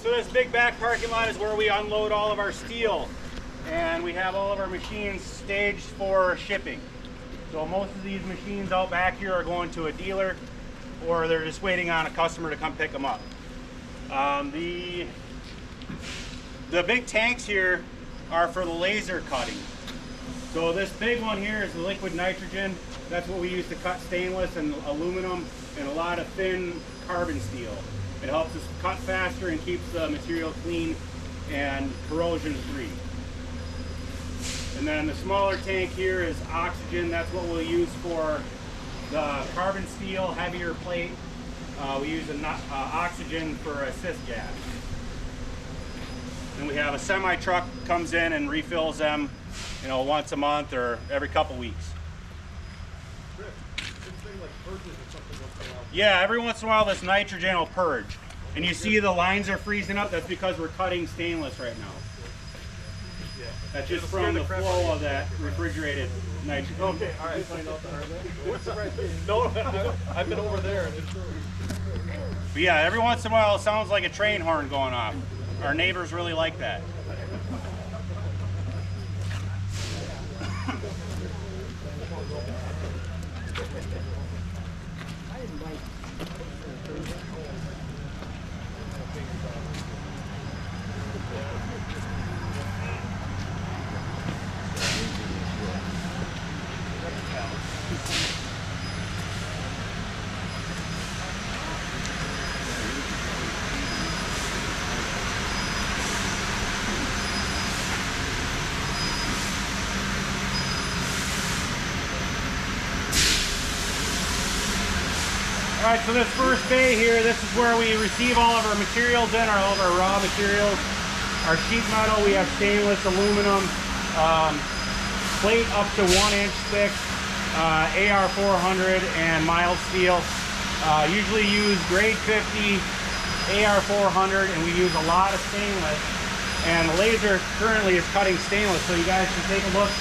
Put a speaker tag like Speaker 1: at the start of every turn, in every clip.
Speaker 1: So this big back parking lot is where we unload all of our steel, and we have all of our machines staged for shipping. So most of these machines out back here are going to a dealer, or they're just waiting on a customer to come pick them up. The big tanks here are for the laser cutting. So this big one here is the liquid nitrogen. That's what we use to cut stainless and aluminum and a lot of thin carbon steel. It helps us cut faster and keeps the material clean and corrosion free. And then the smaller tank here is oxygen. That's what we'll use for the carbon steel, heavier plate. We use oxygen for assist gas. And we have a semi truck comes in and refills them, you know, once a month or every couple weeks. Yeah, every once in a while this nitrogen will purge. And you see the lines are freezing up, that's because we're cutting stainless right now. That's just from the flow of that refrigerated nitrogen.
Speaker 2: Okay, all right. What's the right thing? No, I've been over there.
Speaker 1: But yeah, every once in a while it sounds like a train horn going off. Our neighbors really like that. All right, so this first bay here, this is where we receive all of our materials in, all of our raw materials. Our sheet metal, we have stainless, aluminum, plate up to 1 inch thick, AR 400 and mild steel. Usually use grade 50, AR 400, and we use a lot of stainless. And the laser currently is cutting stainless, so you guys can take a look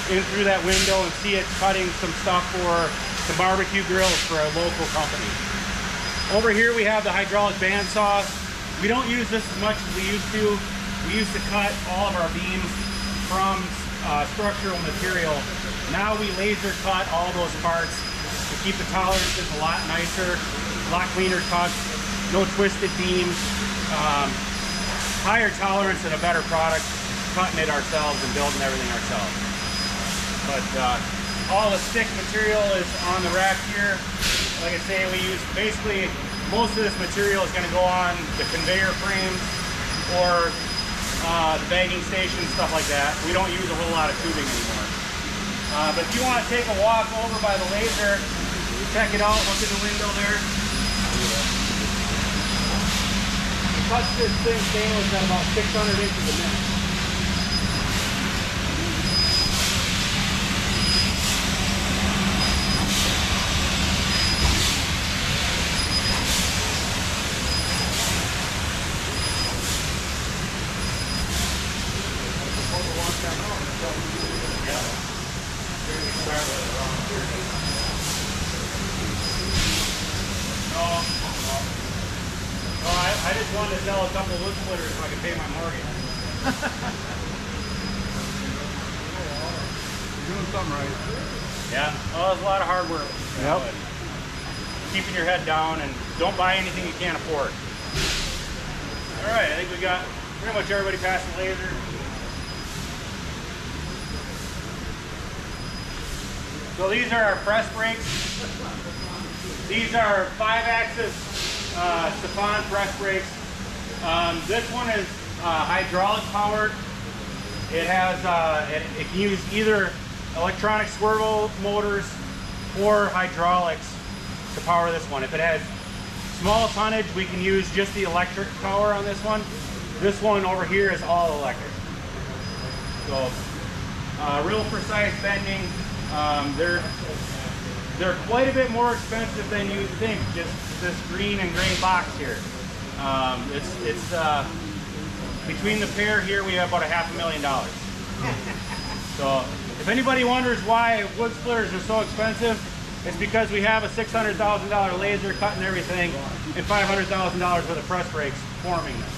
Speaker 1: in through that window and see it cutting some stuff for the barbecue grills for a local company. Over here we have the hydraulic bandsaw. We don't use this as much as we used to. We used to cut all of our beams from structural material. Now we laser cut all those parts to keep the tolerances a lot nicer, a lot cleaner cuts, no twisted beams, higher tolerance and a better product, cutting it ourselves and building everything ourselves. But all the stick material is on the rack here. Like I say, we use basically most of this material is going to go on the conveyor frames or the bagging station, stuff like that. We don't use a whole lot of tubing anymore. But if you want to take a walk over by the laser, check it out, look in the window there. It cuts this thin stainless at about 600 inches a minute. I just wanted to sell a couple of wood splitters so I could pay my mortgage.
Speaker 2: You're doing something right.
Speaker 1: Yeah, well, it's a lot of hard work.
Speaker 2: Yep.
Speaker 1: Keeping your head down and don't buy anything you can't afford. All right, I think we got pretty much everybody past the laser. So these are our press brakes. These are 5-axis Stefan press brakes. This one is hydraulic powered. It has it can use either electronic swervo motors or hydraulics to power this one. If it has small tonnage, we can use just the electric power on this one. This one over here is all electric. So real precise bending. They're quite a bit more expensive than you think. Just this green and gray box here. It's between the pair here we have about $500,000. So if anybody wonders why wood splitters are so expensive, it's because we have a $600,000 laser cutting everything and $500,000 worth of press brakes forming them.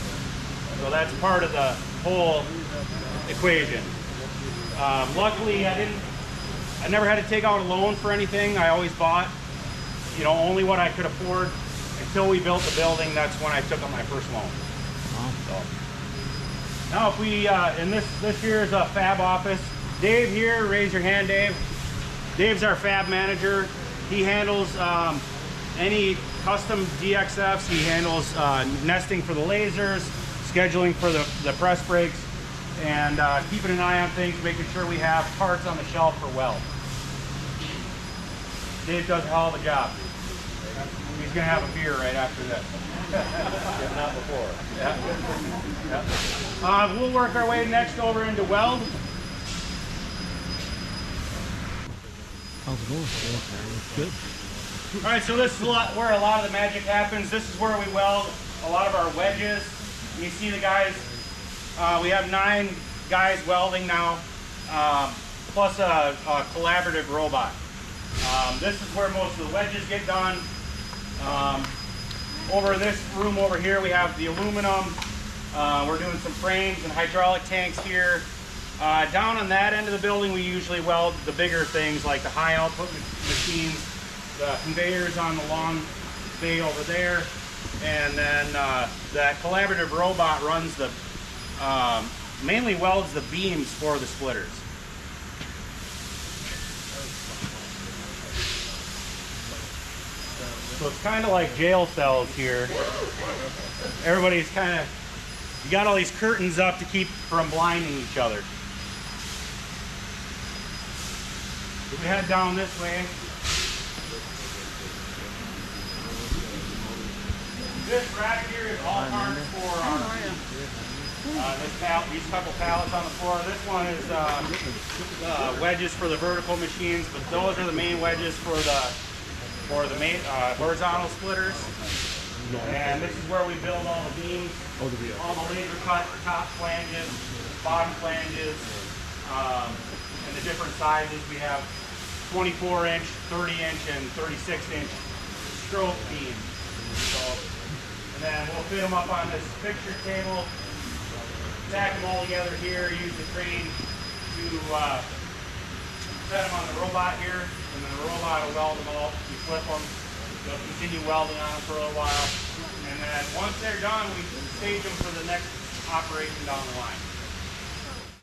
Speaker 1: So that's part of the whole equation. Luckily, I never had to take out a loan for anything. I always bought, you know, only what I could afford. Until we built the building, that's when I took out my first loan. So, now if we, and this here is a fab office. Dave here, raise your hand, Dave. Dave's our fab manager. He handles any custom DXFs. He handles nesting for the lasers, scheduling for the press brakes, and keeping an eye on things, making sure we have parts on the shelf for weld. Dave does a hell of a job. He's gonna have a beer right after this.
Speaker 2: If not before.
Speaker 1: Yeah. We'll work our way next over into weld.
Speaker 3: How's it going? Good.
Speaker 1: All right, so this is where a lot of the magic happens. This is where we weld a lot of our wedges. You see the guys, we have 9 guys welding now, plus a collaborative robot. This is where most of the wedges get done. Over in this room over here, we have the aluminum. We're doing some frames and hydraulic tanks here. Down on that end of the building, we usually weld the bigger things like the high output machines, the conveyors on the long bay over there, and then that collaborative robot runs the, mainly welds the beams for the splitters. So it's kind of like jail cells here. Everybody's kind of, you got all these curtains up to keep from blinding each other. We head down this way. This rack here is all parts for these couple pallets on the floor. This one is wedges for the vertical machines, but those are the main wedges for the main horizontal splitters. And this is where we build all the beams, all the laser cut top flanges, bottom flanges, and the different sizes. We have 24-inch, 30-inch, and 36-inch stroke beams. So, and then we'll fit them up on this fixture table, stack them all together here, use the crane to set them on the robot here, and then the robot will weld them all. We flip them, they'll continue welding on them for a little while, and then once they're done, we stage them for the next operation down the line.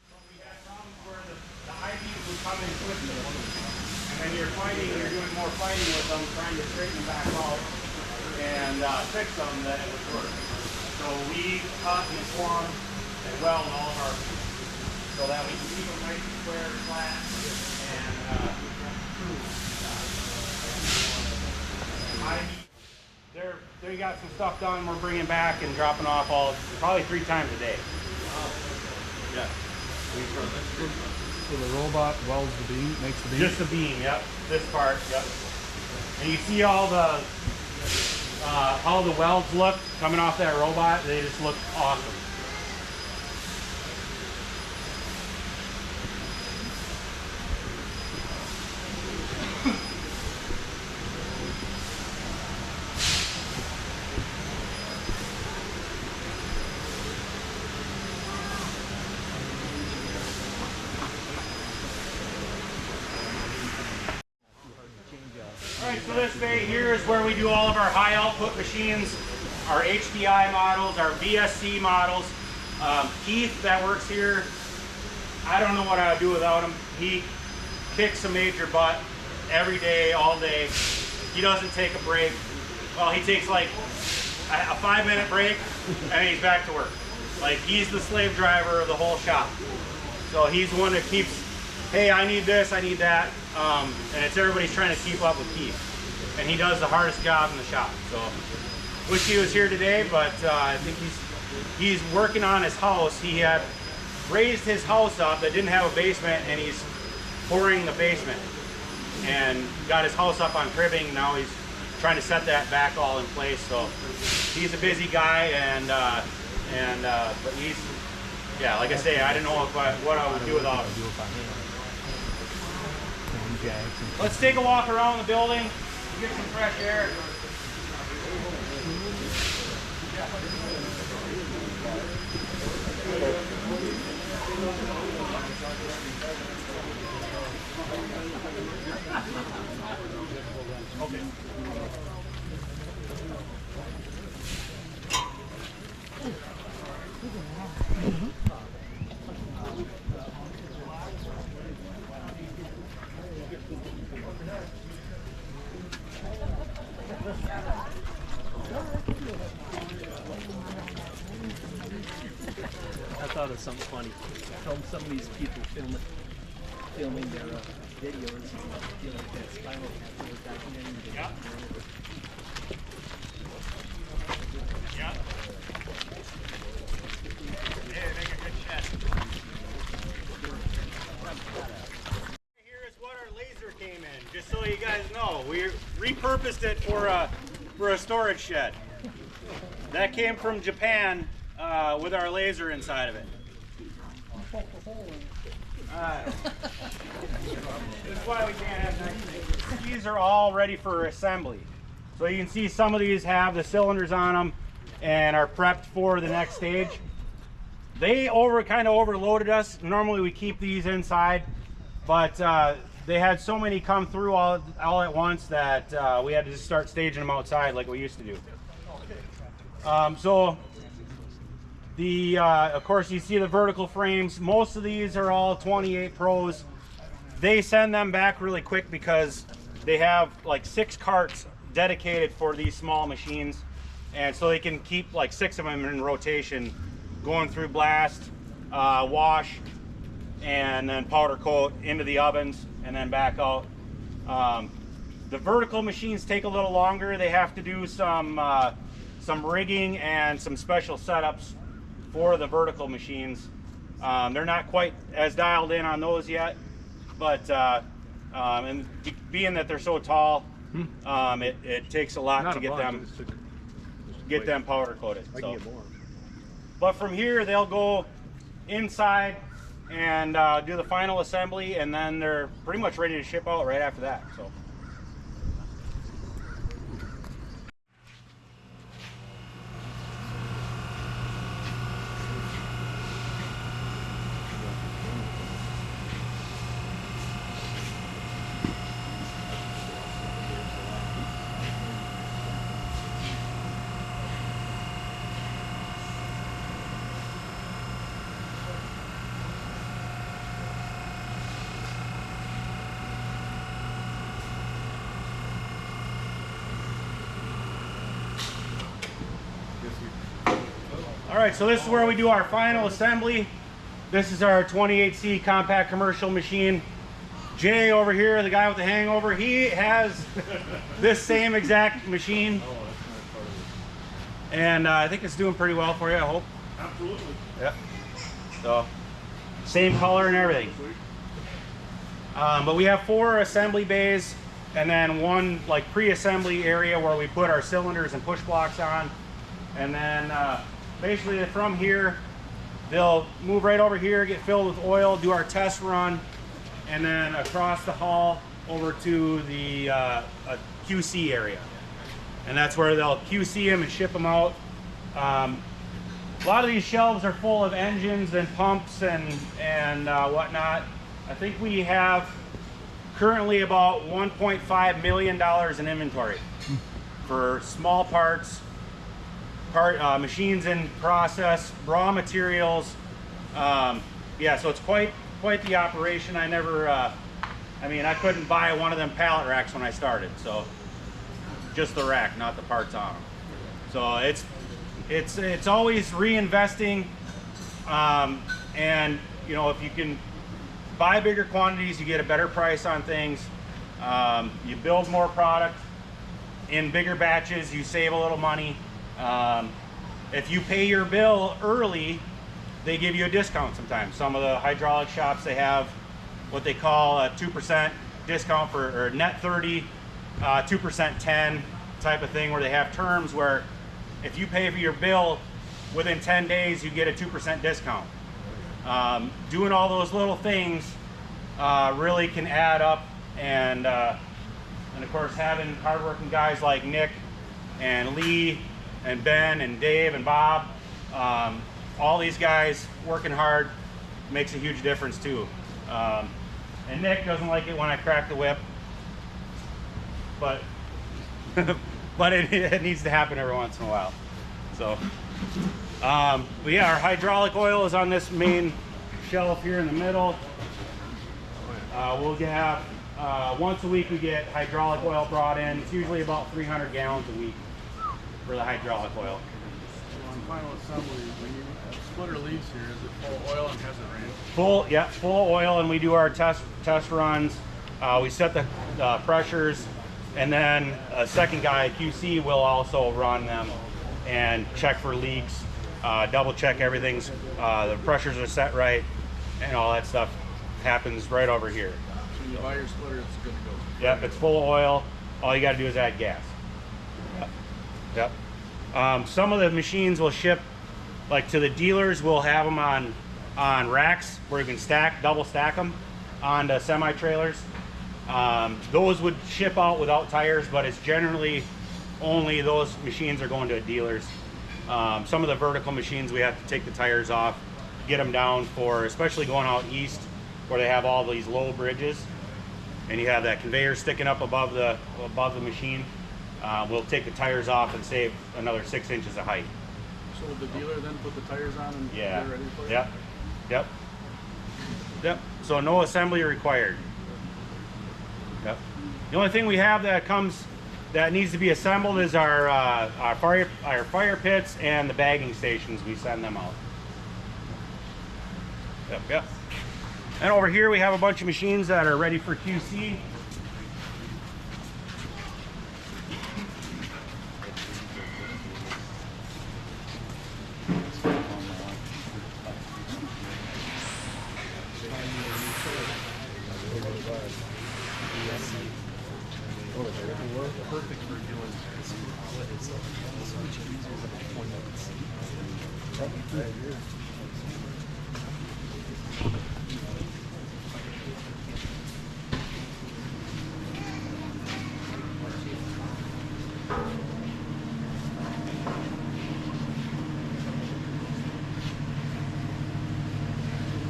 Speaker 1: So we had problems where the I-beams would come in quickly, and then you're doing more fighting with them, trying to straighten them back out and fix them, then it would work. So we cut and form and weld all of our beams so that we can keep them nice and square and flat and they got some stuff done. We're bringing back and dropping off probably 3 times a day. Yeah.
Speaker 3: So the robot welds the beam, makes the beam?
Speaker 1: Just the beam, yep. This part, yep. And you see all the how the welds look coming off that robot. They just look awesome. Alright, so this bay here is where we do all of our high output machines, our HDI models, our VSC models. Keith that works here, I don't know what I would do without him. He kicks a major butt every day, all day. He doesn't take a break. Well, he takes like a 5-minute break and he's back to work. Like, he's the slave driver of the whole shop. So he's the one that keeps, hey, I need this, I need that. And it's everybody's trying to keep up with Keith. And he does the hardest job in the shop. So wish he was here today, but I think he's working on his house. He had raised his house up that didn't have a basement, and he's pouring the basement. And got his house up on cribbing. Now he's trying to set that back all in place. So he's a busy guy, but he's, yeah, like I say, I didn't know what I would do without him. Let's take a walk around the building, get some fresh air.
Speaker 2: thought of something funny. I filmed some of these people filming their videos. You know, that spinal tap was documenting.
Speaker 1: Yeah. Yeah. Hey, make a good shed. Here is what our laser came in. Just so you guys know, we repurposed it for a storage shed. That came from Japan with our laser inside of it. This is why we can't have nice things. These are all ready for assembly. So you can see some of these have the cylinders on them and are prepped for the next stage. They kind of overloaded us. Normally we keep these inside, but they had so many come through all at once that we had to just start staging them outside like we used to do. So of course you see the vertical frames. Most of these are all 28 Pros. They send them back really quick because they have like 6 carts dedicated for these small machines, and so they can keep like 6 of them in rotation, going through blast, wash, and then powder coat into the ovens and then back out. The vertical machines take a little longer. They have to do some rigging and some special setups for the vertical machines. They're not quite as dialed in on those yet, but and being that they're so tall, it takes a lot to get them powder coated.
Speaker 3: I can get more.
Speaker 1: But from here they'll go inside and do the final assembly, and then they're pretty much ready to ship out right after that. So. All right, so this is where we do our final assembly. This is our 28C compact commercial machine. Jay over here, the guy with the hangover, he has this same exact machine. And I think it's doing pretty well for you, I hope.
Speaker 2: Absolutely.
Speaker 1: Yeah. So, same color and everything. But we have 4 assembly bays and then 1 like pre-assembly area where we put our cylinders and push blocks on. And then basically from here, they'll move right over here, get filled with oil, do our test run, and then across the hall over to the QC area. And that's where they'll QC them and ship them out. A lot of these shelves are full of engines and pumps and whatnot. I think we have currently about $1.5 million in inventory for small parts, machines in process, raw materials. Yeah, so it's quite the operation. I never, I mean, I couldn't buy one of them pallet racks when I started, so just the rack, not the parts on them. So it's always reinvesting, and you know, if you can buy bigger quantities, you get a better price on things. You build more product in bigger batches, you save a little money. If you pay your bill early, they give you a discount sometimes. Some of the hydraulic shops, they have what they call a 2% discount for, or net 30, 2% 10 type of thing, where they have terms where if you pay for your bill within 10 days, you get a 2% discount. Doing all those little things really can add up, and of course having hardworking guys like Nick and Lee and Ben and Dave and Bob, all these guys working hard makes a huge difference too. And Nick doesn't like it when I crack the whip, but but it needs to happen every once in a while. So but yeah, our hydraulic oil is on this main shelf here in the middle. We'll have once a week we get hydraulic oil brought in. It's usually about 300 gallons a week for the hydraulic oil.
Speaker 3: final assembly, when you splitter leaves here, is it full of oil and has it ran?
Speaker 1: Full, yeah, full of oil, and we do our test runs. We set the pressures, and then a second guy, QC, will also run them and check for leaks, double check everything's, the pressures are set right, and all that stuff happens right over here.
Speaker 3: So when you buy your splitter, it's good to go.
Speaker 1: Yep, it's full of oil. All you got to do is add gas. Yep. Some of the machines will ship, like to the dealers, we'll have them on racks where you can double stack them onto semi-trailers. Those would ship out without tires, but it's generally only those machines are going to dealers. Some of the vertical machines we have to take the tires off, get them down for, especially going out east where they have all these low bridges and you have that conveyor sticking up above the machine. We'll take the tires off and save another 6 inches of height.
Speaker 3: So will the dealer then put the tires on and
Speaker 1: Yeah.
Speaker 3: get it ready for you?
Speaker 1: Yep. Yep. Yep. So no assembly required. Yep. The only thing we have that needs to be assembled is our fire pits and the bagging stations. We send them out. Yep. Yep. And over here we have a bunch of machines that are ready for QC.
Speaker 3: Perfect for doing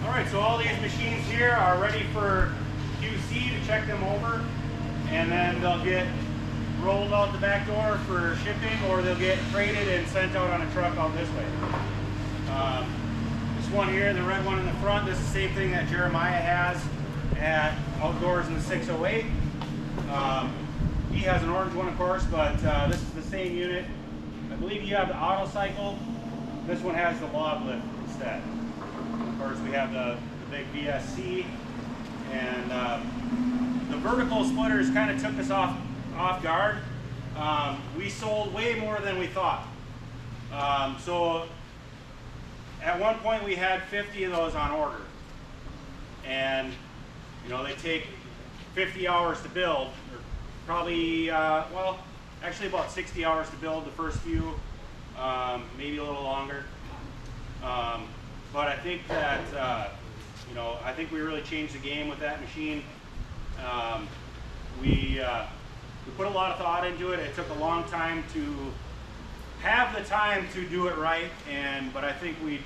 Speaker 1: All right, so all these machines here are ready for QC to check them over, and then they'll get rolled out the back door for shipping, or they'll get freighted and sent out on a truck out this way. This one here, the red one in the front, this is the same thing that Jeremiah has at Outdoors in the 608. He has an orange one, of course, but this is the same unit. I believe you have the auto cycle. This one has the log lift instead. Of course, we have the big VSC, and the vertical splitters kind of took us off guard. We sold way more than we thought. So at one point we had 50 of those on order, and you know, they take 50 hours to build, or probably well, actually about 60 hours to build the first few, maybe a little longer. But I think that you know, I think we really changed the game with that machine. We put a lot of thought into it. It took a long time to have the time to do it right, but I think we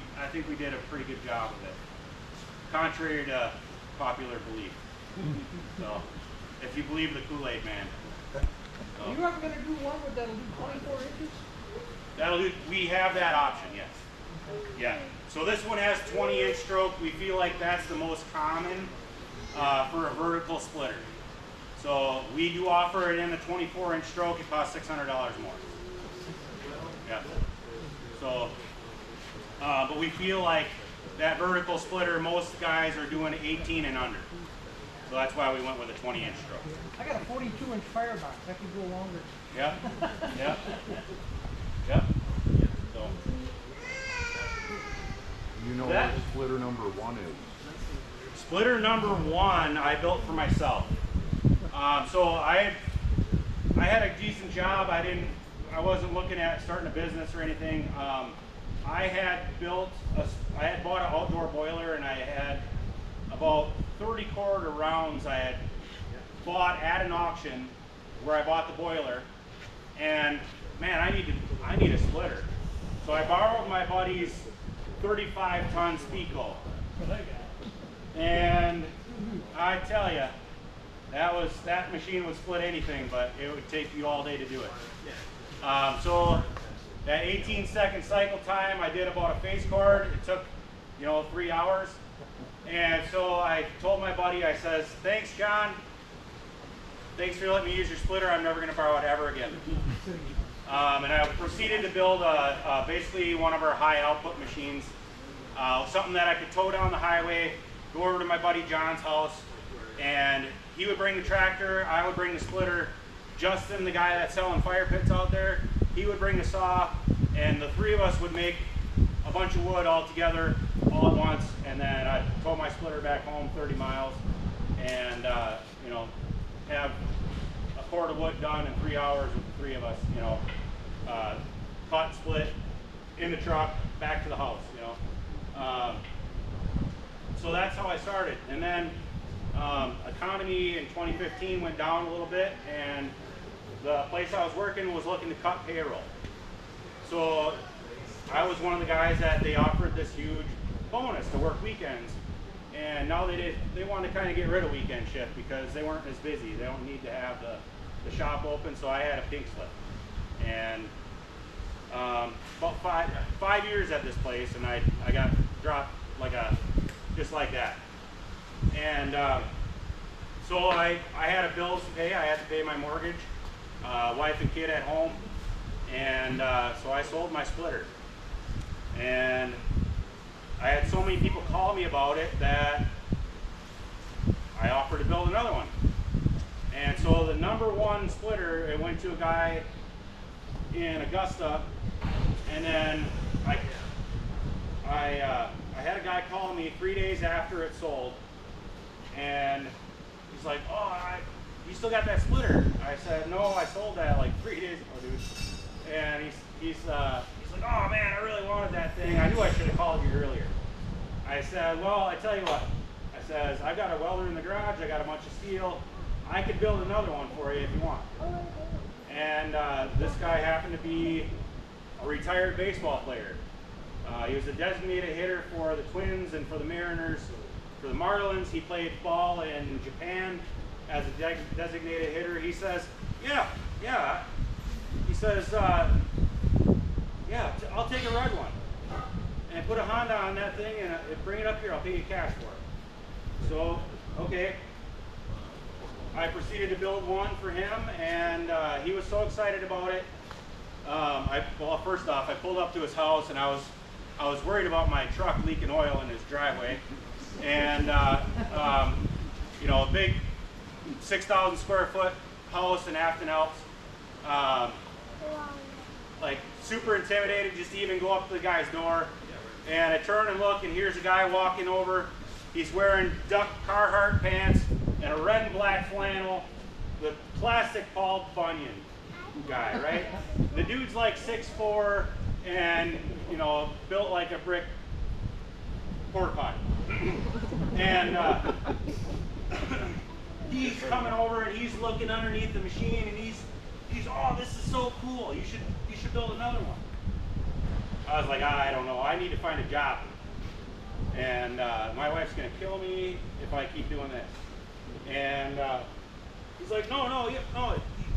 Speaker 1: did a pretty good job of it, contrary to popular belief. So, if you believe the Kool-Aid man. So,
Speaker 4: You aren't going to do one with that'll do 24 inches?
Speaker 1: that'll do. We have that option, yes. Yeah. So this one has 20-inch stroke. We feel like that's the most common for a vertical splitter. So we do offer it in the 24-inch stroke. It costs $600 more. Yeah. So, but we feel like that vertical splitter, most guys are doing 18 and under. So that's why we went with a 20-inch stroke.
Speaker 4: I got a 42-inch firebox. I could go longer.
Speaker 1: Yep. Yep. Yep. So.
Speaker 5: You know
Speaker 1: That-
Speaker 5: what splitter number 1 is?
Speaker 1: Splitter number 1 I built for myself. So I had a decent job. I wasn't looking at starting a business or anything. I had bought an outdoor boiler, and I had about 30 quarter rounds I had bought at an auction where I bought the boiler, and man, I need a splitter. So I borrowed my buddy's 35-ton Spico, and I tell you, that machine would split anything, but it would take you all day to do it. So that 18-second cycle time, I did about a face cord. It took, 3 hours. And so I told my buddy, I says, "Thanks, John. Thanks for letting me use your splitter. I'm never going to borrow it ever again." And I proceeded to build basically one of our high output machines, something that I could tow down the highway, go over to my buddy John's house, and he would bring the tractor, I would bring the splitter. Justin, the guy that's selling fire pits out there, he would bring the saw, and the three of us would make a bunch of wood all together all at once, and then I'd tow my splitter back home 30 miles and you know, have a cord of wood done in 3 hours with the three of us, you know, cut, split, in the truck, back to the house, you know. So that's how I started. And then economy in 2015 went down a little bit, and the place I was working was looking to cut payroll. So I was one of the guys that they offered this huge bonus to work weekends. And now they want to kind of get rid of weekend shift because they weren't as busy. They don't need to have the shop open, so I had a pink slip. And about five years at this place, and I got dropped just like that. And so I had bills to pay. I had to pay my mortgage, wife and kid at home, and so I sold my splitter. And I had so many people call me about it that I offered to build another one. And so the #1 splitter, it went to a guy in Augusta, and then I had a guy call me 3 days after it sold, and he's like, "Oh, you still got that splitter?" I said, "No, I sold that like 3 days ago, dude." And he's like, "Oh man, I really wanted that thing. I knew I should have called you earlier." I said, "Well, I tell you what," I says, "I've got a welder in the garage, I got a bunch of steel, I could build another one for you if you want." And this guy happened to be a retired baseball player. He was a designated hitter for the Twins and for the Mariners. For the Marlins, he played ball in Japan as a designated hitter. He says, yeah. He says, "Yeah, I'll take a red one and put a Honda on that thing and bring it up here. I'll pay you cash for it." So, okay. I proceeded to build one for him, and he was so excited about it. Well, first off, I pulled up to his house, and I was worried about my truck leaking oil in his driveway. And you know, a big 6,000 square foot house in Afton Alps. Like super intimidated just to even go up to the guy's door. And I turn and look, and here's a guy walking over. He's wearing duck Carhartt pants and a red and black flannel with classic Paul Bunyan guy, right? The dude's like 6'4" and, you know, built like a brick porta potty. And he's coming over and he's looking underneath the machine, and he's, "Oh, this is so cool. You should build another one." I was like, "I don't know. I need to find a job. And my wife's going to kill me if I keep doing this." And he's like, no,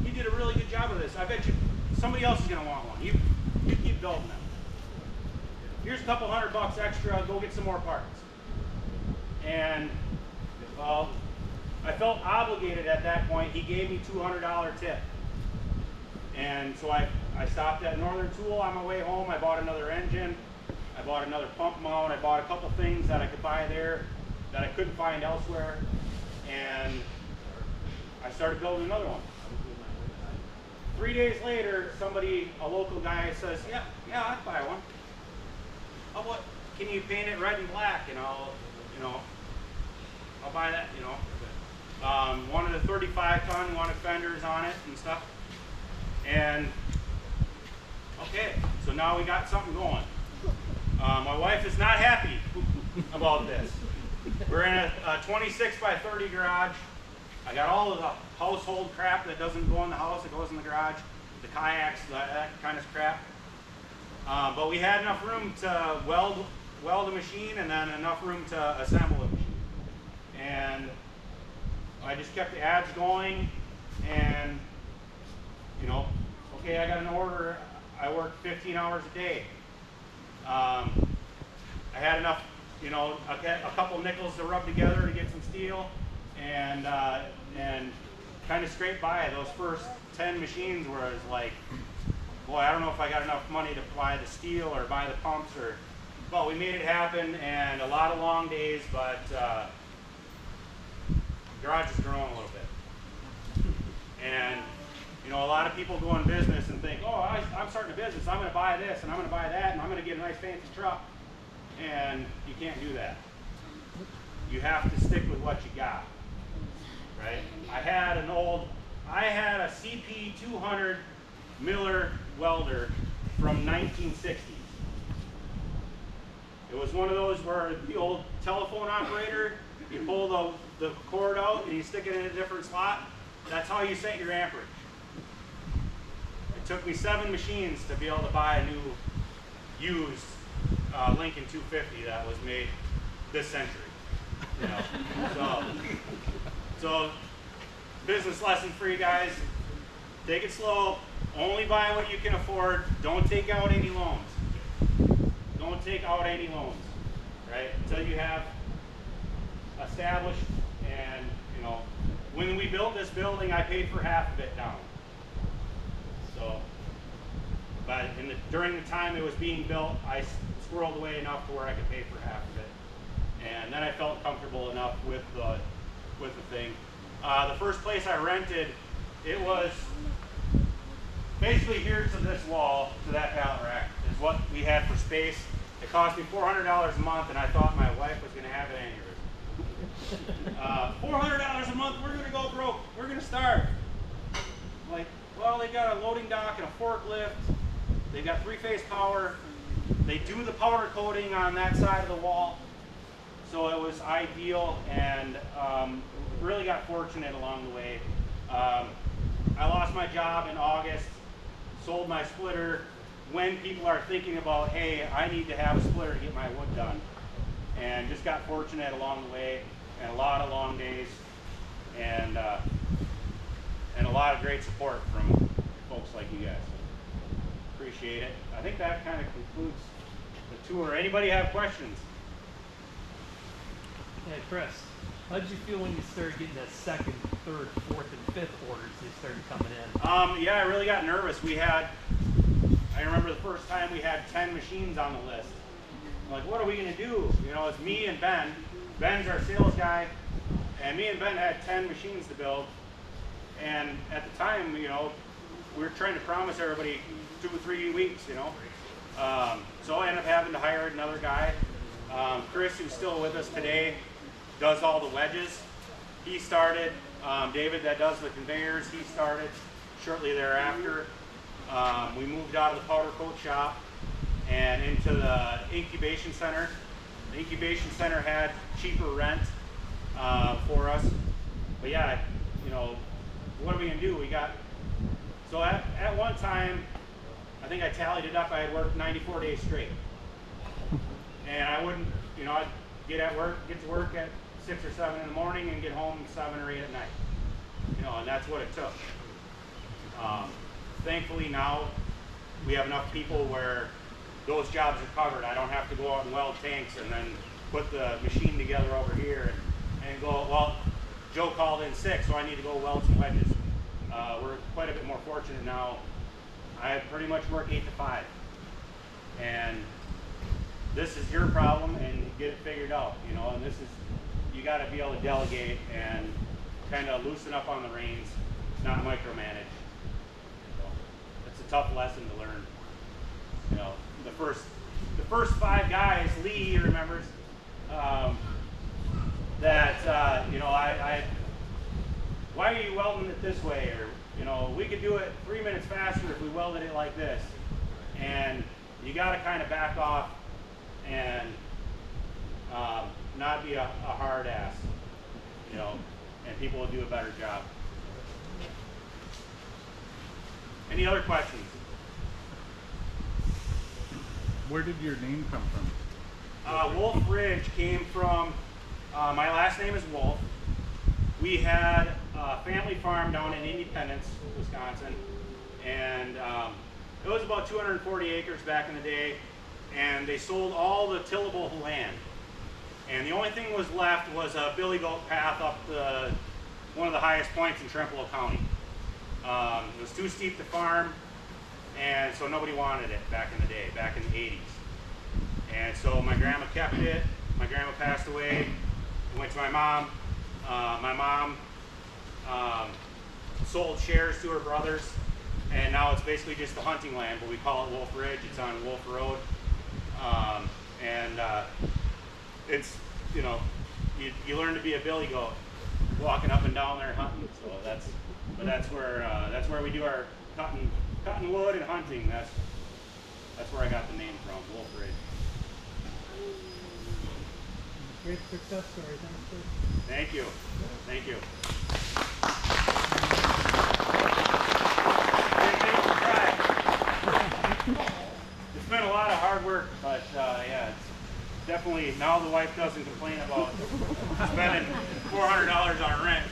Speaker 1: you did a really good job of this. I bet you somebody else is going to want one. You keep building them. Here's a couple $100 extra. Go get some more parts." And well, I felt obligated at that point. He gave me $200 tip. And so I stopped at Northern Tool on my way home. I bought another engine. I bought another pump mount. I bought a couple things that I could buy there that I couldn't find elsewhere. And I started building another one. 3 days later, a local guy says, yeah, I'd buy one. "Oh, what? Can you paint it red and black? And I'll buy that, you know." Wanted a 35-ton, wanted fenders on it and stuff. And okay, so now we got something going. My wife is not happy about this. We're in a 26 by 30 garage. I got all of the household crap that doesn't go in the house, it goes in the garage. The kayaks, that kind of crap. But we had enough room to weld a machine, and then enough room to assemble a machine. And I just kept the ads going, and you know, okay, I got an order. I worked 15 hours a day. I had enough, you know, a couple nickels to rub together to get some steel, and kind of scraped by. Those first 10 machines where I was like, boy, I don't know if I got enough money to buy the steel or buy the pumps, but we made it happen, and a lot of long days, but the garage has grown a little bit. And you know, a lot of people go in business and think, oh, I'm starting a business, I'm going to buy this and I'm going to buy that and I'm going to get a nice fancy truck. And you can't do that. You have to stick with what you got, right? I had a CP 200 Miller welder from 1960s. It was one of those where the old telephone operator, you pull the cord out and you stick it in a different slot. That's how you set your amperage. It took me 7 machines to be able to buy a new used Lincoln 250 that was made this century. You know, so business lesson for you guys: take it slow. Only buy what you can afford. Don't take out any loans. Don't take out any loans, right? Until you have established. And you know, when we built this building, I paid for half of it down. So, but during the time it was being built, I squirreled away enough to where I could pay for half of it, and then I felt comfortable enough with the thing. The first place I rented, it was basically here to this wall, to that pallet rack, is what we had for space. It cost me $400 a month, and I thought my wife was going to have an aneurysm. $400 a month, we're going to go broke. We're going to starve. Like, well, they got a loading dock and a forklift. They've got 3-phase power. They do the powder coating on that side of the wall. So it was ideal, and really got fortunate along the way. I lost my job in August, sold my splitter when people are thinking about, hey, I need to have a splitter to get my wood done. And just got fortunate along the way, and a lot of long days, and a lot of great support from folks like you guys. Appreciate it. I think that kind of concludes the tour. Anybody have questions?
Speaker 2: Hey, Chris, how did you feel when you started getting that second, third, fourth, and fifth orders that started coming in?
Speaker 1: Yeah, I really got nervous. I remember the first time we had 10 machines on the list. I'm like, what are we going to do? You know, it's me and Ben. Ben's our sales guy, and me and Ben had 10 machines to build. And at the time, you know, we were trying to promise everybody 2 or 3 weeks, you know. So I ended up having to hire another guy. Chris, who's still with us today, does all the wedges. He started. David, that does the conveyors, he started shortly thereafter. We moved out of the powder coat shop and into the incubation center. The incubation center had cheaper rent for us. But yeah, you know, what are we gonna do? So at one time, I think I tallied it up, I had worked 94 days straight. And I wouldn't, you know, I'd get to work at 6 or 7 in the morning and get home 7 or 8 at night. You know, and that's what it took. Thankfully now, we have enough people where those jobs are covered. I don't have to go out and weld tanks and then put the machine together over here and go, well, Joe called in sick, so I need to go weld some wedges. We're quite a bit more fortunate now. I pretty much work 8 to 5. And this is your problem, and get it figured out, you know, and you got to be able to delegate and kind of loosen up on the reins, not micromanage. So it's a tough lesson to learn. You know, the first 5 guys, Lee remembers, that, you know, why are you welding it this way? Or, you know, we could do it 3 minutes faster if we welded it like this. And you got to kind of back off and not be a hard ass, you know, and people will do a better job. Any other questions?
Speaker 5: Where did your name come from?
Speaker 1: Wolf Ridge came from, my last name is Wolf. We had a family farm down in Independence, Wisconsin, and it was about 240 acres back in the day, and they sold all the tillable land. And the only thing that was left was a billy goat path up one of the highest points in Trempealeau County. It was too steep to farm, and so nobody wanted it back in the day, back in the 80s. And so my grandma kept it. My grandma passed away. It went to my mom. My mom sold shares to her brothers, and now it's basically just the hunting land, but we call it Wolf Ridge. It's on Wolf Road. It's, you know, you learn to be a billy goat walking up and down there hunting. So that's where we do our cutting wood and hunting. That's where I got the name from, Wolf Ridge.
Speaker 4: Great success story, thanks, Chris.
Speaker 1: Thank you. Thank you. It's been a lot of hard work, but yeah, it's definitely, now the wife doesn't complain about spending $400 on rent.